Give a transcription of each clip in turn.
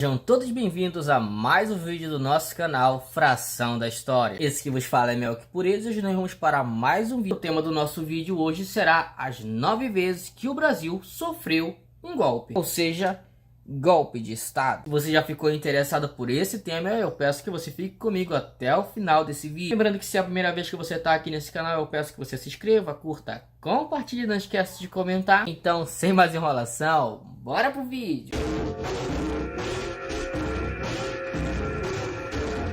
Sejam todos bem-vindos a mais um vídeo do nosso canal Fração da História. Esse que vos fala é Melk Pureza e hoje nós vamos para mais um vídeo. O tema do nosso vídeo hoje será as 9 vezes que o Brasil sofreu um golpe, ou seja, golpe de Estado. Se você já ficou interessado por esse tema, eu peço que você fique comigo até o final desse vídeo. Lembrando que se é a primeira vez que você está aqui nesse canal, eu peço que você se inscreva, curta, compartilhe, não esquece de comentar. Então, sem mais enrolação, bora pro vídeo!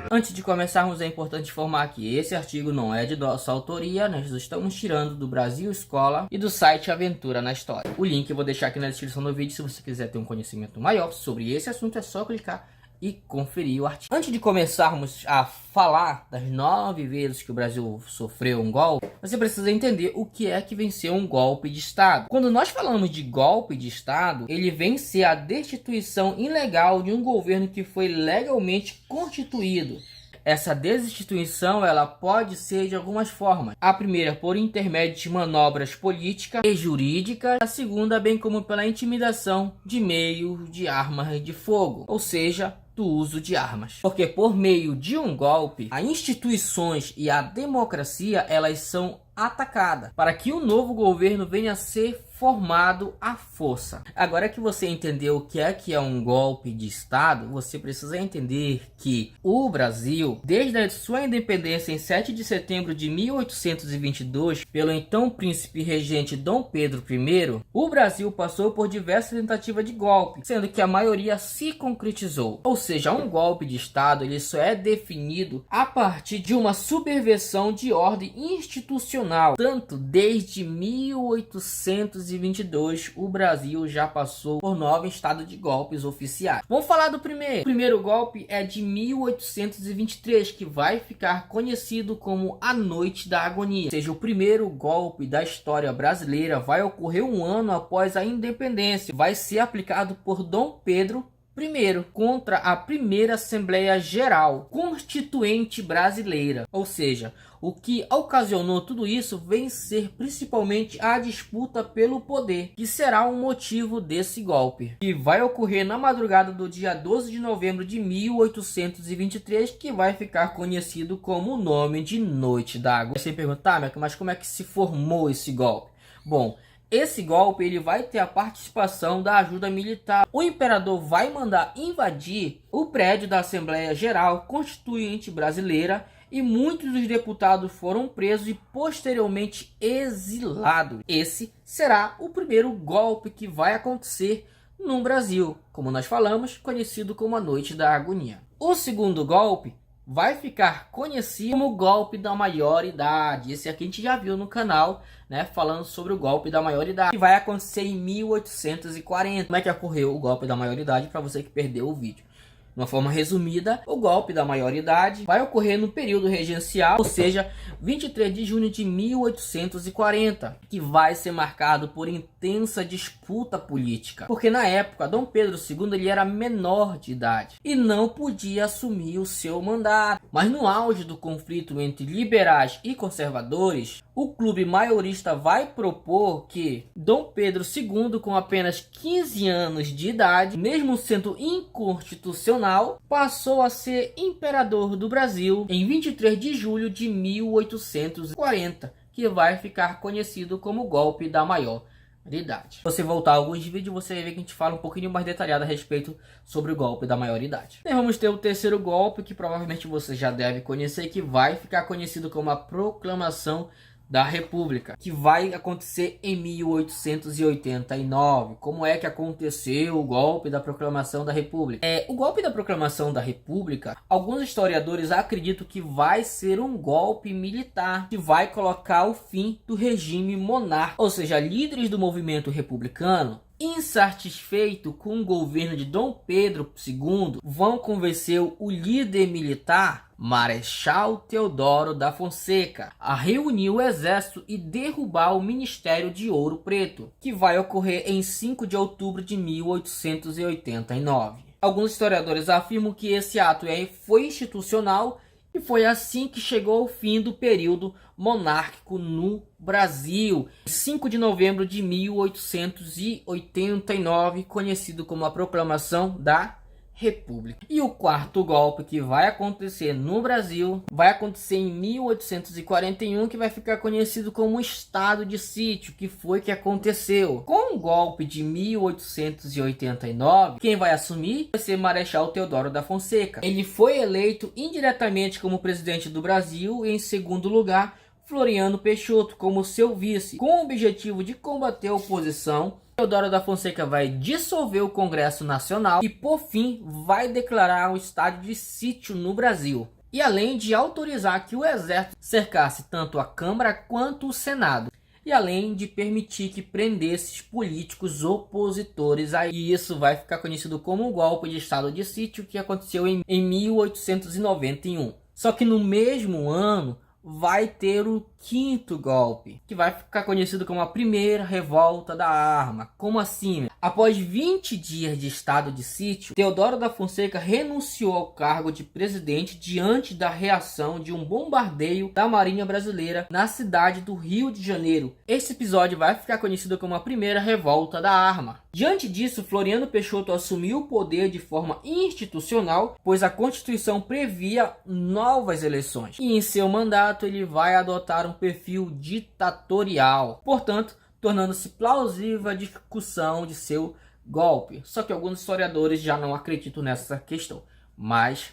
Antes de começarmos, é importante informar que esse artigo não é de nossa autoria, nós estamos tirando do Brasil Escola e do site Aventura na História. O link eu vou deixar aqui na descrição do vídeo. Se você quiser ter um conhecimento maior sobre esse assunto, é só clicar e conferir o artigo. Antes de começarmos a falar das 9 vezes que o Brasil sofreu um golpe, você precisa entender o que é que vem ser um golpe de Estado. Quando nós falamos de golpe de Estado, ele vem ser a destituição ilegal de um governo que foi legalmente constituído. Essa destituição ela pode ser de algumas formas. A primeira por intermédio de manobras políticas e jurídicas. A segunda bem como pela intimidação de meio de armas de fogo, ou seja, do uso de armas. Porque por meio de um golpe, as instituições e a democracia elas são atacadas para que o novo governo venha a ser formado à força. Agora que você entendeu o que é um golpe de Estado, você precisa entender que o Brasil, desde a sua independência em 7 de setembro de 1822, pelo então príncipe regente Dom Pedro I, o Brasil passou por diversas tentativas de golpe, sendo que a maioria se concretizou. Ou seja, um golpe de Estado ele só é definido a partir de uma subversão de ordem institucional. Tanto desde 1822 o Brasil já passou por 9 estados de golpes oficiais. Vamos falar do primeiro. O primeiro golpe é de 1823, que vai ficar conhecido como a Noite da Agonia. Ou seja, o primeiro golpe da história brasileira vai ocorrer um ano após a independência. Vai ser aplicado por Dom Pedro I contra a primeira Assembleia Geral Constituinte Brasileira. Ou seja, o que ocasionou tudo isso vem ser principalmente a disputa pelo poder, que será um motivo desse golpe, que vai ocorrer na madrugada do dia 12 de novembro de 1823, que vai ficar conhecido como o nome de Noite da Água. Você perguntar, mas como é que se formou esse golpe? Bom, esse golpe ele vai ter a participação da ajuda militar. O imperador vai mandar invadir o prédio da Assembleia Geral Constituinte Brasileira e muitos dos deputados foram presos e posteriormente exilados. Esse será o primeiro golpe que vai acontecer no Brasil, como nós falamos, conhecido como a Noite da Agonia. O segundo golpe vai ficar conhecido como o golpe da maioridade. Esse aqui a gente já viu no canal, né, falando sobre o golpe da maioridade, que vai acontecer em 1840. Como é que ocorreu o golpe da maioridade, para você que perdeu o vídeo? De uma forma resumida, o golpe da maioridade vai ocorrer no período regencial, ou seja, 23 de junho de 1840, que vai ser marcado por intensa disputa política, porque na época Dom Pedro II ele era menor de idade e não podia assumir o seu mandato. Mas no auge do conflito entre liberais e conservadores, o clube maiorista vai propor que Dom Pedro II, com apenas 15 anos de idade, mesmo sendo inconstitucional, passou a ser imperador do Brasil em 23 de julho de 1840, que vai ficar conhecido como o golpe da maioridade. Se você voltar a alguns vídeos, você vai ver que a gente fala um pouquinho mais detalhado a respeito sobre o golpe da maioridade. E vamos ter o terceiro golpe, que provavelmente você já deve conhecer, que vai ficar conhecido como a Proclamação da República, que vai acontecer em 1889. Como é que aconteceu o golpe da Proclamação da República? O golpe da Proclamação da República, alguns historiadores acreditam que vai ser um golpe militar, que vai colocar o fim do regime monárquico, ou seja, líderes do movimento republicano, insatisfeito com o governo de Dom Pedro II, vão convencer o líder militar Marechal Deodoro da Fonseca a reunir o exército e derrubar o Ministério de Ouro Preto, que vai ocorrer em 5 de outubro de 1889. Alguns historiadores afirmam que esse ato foi institucional e foi assim que chegou ao fim do período monárquico no Brasil. 5 de novembro de 1889, conhecido como a Proclamação da república. E o quarto golpe que vai acontecer no Brasil vai acontecer em 1841, que vai ficar conhecido como estado de sítio, que foi que aconteceu. Com o golpe de 1889, quem vai assumir vai ser Marechal Deodoro da Fonseca. Ele foi eleito indiretamente como presidente do Brasil e, em segundo lugar, Floriano Peixoto como seu vice. Com o objetivo de combater a oposição, Deodoro da Fonseca vai dissolver o Congresso Nacional e, por fim, vai declarar um estado de sítio no Brasil. E além de autorizar que o exército cercasse tanto a Câmara quanto o Senado. E além de permitir que prendesse políticos opositores. Aí isso vai ficar conhecido como o golpe de estado de sítio, que aconteceu em 1891. Só que no mesmo ano vai ter o quinto golpe, que vai ficar conhecido como a primeira revolta da arma. Como assim? Após 20 dias de estado de sítio, Deodoro da Fonseca renunciou ao cargo de presidente diante da reação de um bombardeio da Marinha Brasileira na cidade do Rio de Janeiro. Esse episódio vai ficar conhecido como a primeira revolta da arma. Diante disso, Floriano Peixoto assumiu o poder de forma institucional, pois a Constituição previa novas eleições. E em seu mandato ele vai adotar um perfil ditatorial, portanto, tornando-se plausível a discussão de seu golpe. Só que alguns historiadores já não acreditam nessa questão, mas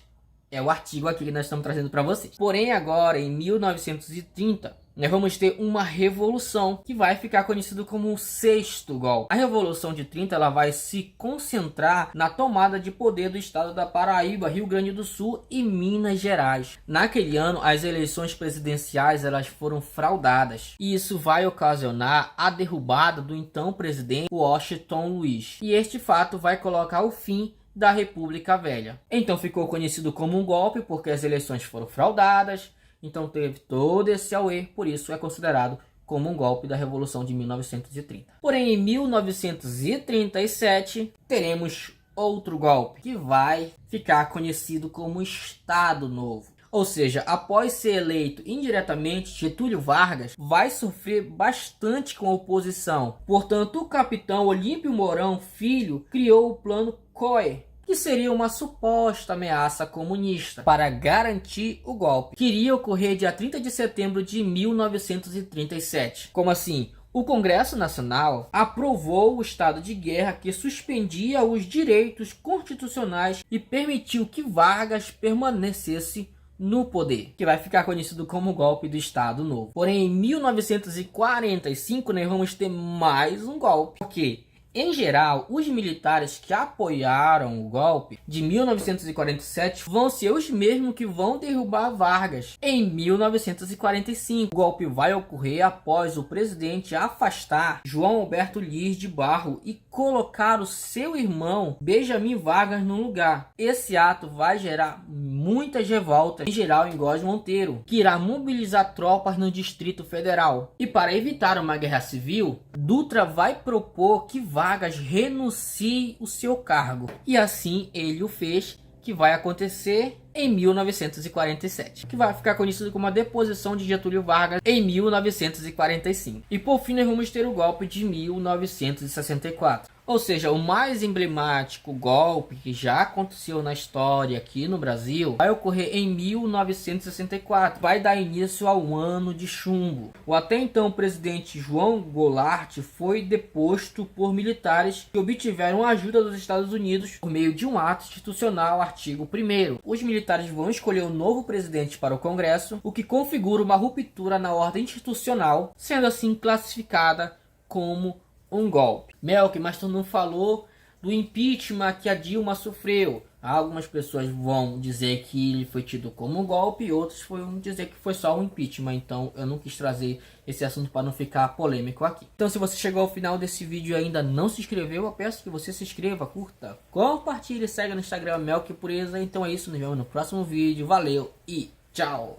é o artigo aqui que nós estamos trazendo para vocês. Porém, agora em 1930, nós vamos ter uma revolução que vai ficar conhecido como o sexto golpe. A Revolução de 30 ela vai se concentrar na tomada de poder do estado da Paraíba, Rio Grande do Sul e Minas Gerais. Naquele ano, as eleições presidenciais elas foram fraudadas. E isso vai ocasionar a derrubada do então presidente Washington Luiz. E este fato vai colocar o fim da República Velha. Então ficou conhecido como um golpe porque as eleições foram fraudadas. Então teve todo esse auê, por isso é considerado como um golpe da Revolução de 1930. Porém, em 1937, teremos outro golpe, que vai ficar conhecido como Estado Novo. Ou seja, após ser eleito indiretamente, Getúlio Vargas vai sofrer bastante com a oposição. Portanto, o capitão Olímpio Mourão Filho criou o Plano COE, que seria uma suposta ameaça comunista para garantir o golpe, que iria ocorrer dia 30 de setembro de 1937. Como assim? O Congresso Nacional aprovou o estado de guerra que suspendia os direitos constitucionais e permitiu que Vargas permanecesse no poder, que vai ficar conhecido como o golpe do Estado Novo. Porém, em 1945, nós vamos ter mais um golpe, porque em geral, os militares que apoiaram o golpe de 1947 vão ser os mesmos que vão derrubar Vargas em 1945. O golpe vai ocorrer após o presidente afastar João Alberto Lins de Barro e colocar o seu irmão Benjamin Vargas no lugar. Esse ato vai gerar muitas revoltas, em geral em Góes Monteiro, que irá mobilizar tropas no Distrito Federal. E para evitar uma guerra civil, Dutra vai propor que Vargas renuncie o seu cargo. E assim ele o fez, que vai acontecer em 1947, que vai ficar conhecido como a deposição de Getúlio Vargas em 1945. E por fim nós vamos ter o golpe de 1964. Ou seja, o mais emblemático golpe que já aconteceu na história aqui no Brasil vai ocorrer em 1964. Vai dar início ao Ano de Chumbo. O até então presidente João Goulart foi deposto por militares que obtiveram ajuda dos Estados Unidos por meio de um ato institucional, artigo 1º. Os militares vão escolher um novo presidente para o Congresso, o que configura uma ruptura na ordem institucional, sendo assim classificada como um golpe. Melk, mas tu não falou do impeachment que a Dilma sofreu. Algumas pessoas vão dizer que ele foi tido como um golpe e outros vão dizer que foi só um impeachment. Então eu não quis trazer esse assunto para não ficar polêmico aqui. Então se você chegou ao final desse vídeo e ainda não se inscreveu, eu peço que você se inscreva, curta, compartilhe, segue no Instagram Melk Pureza. Então é isso, nos vemos no próximo vídeo. Valeu e tchau!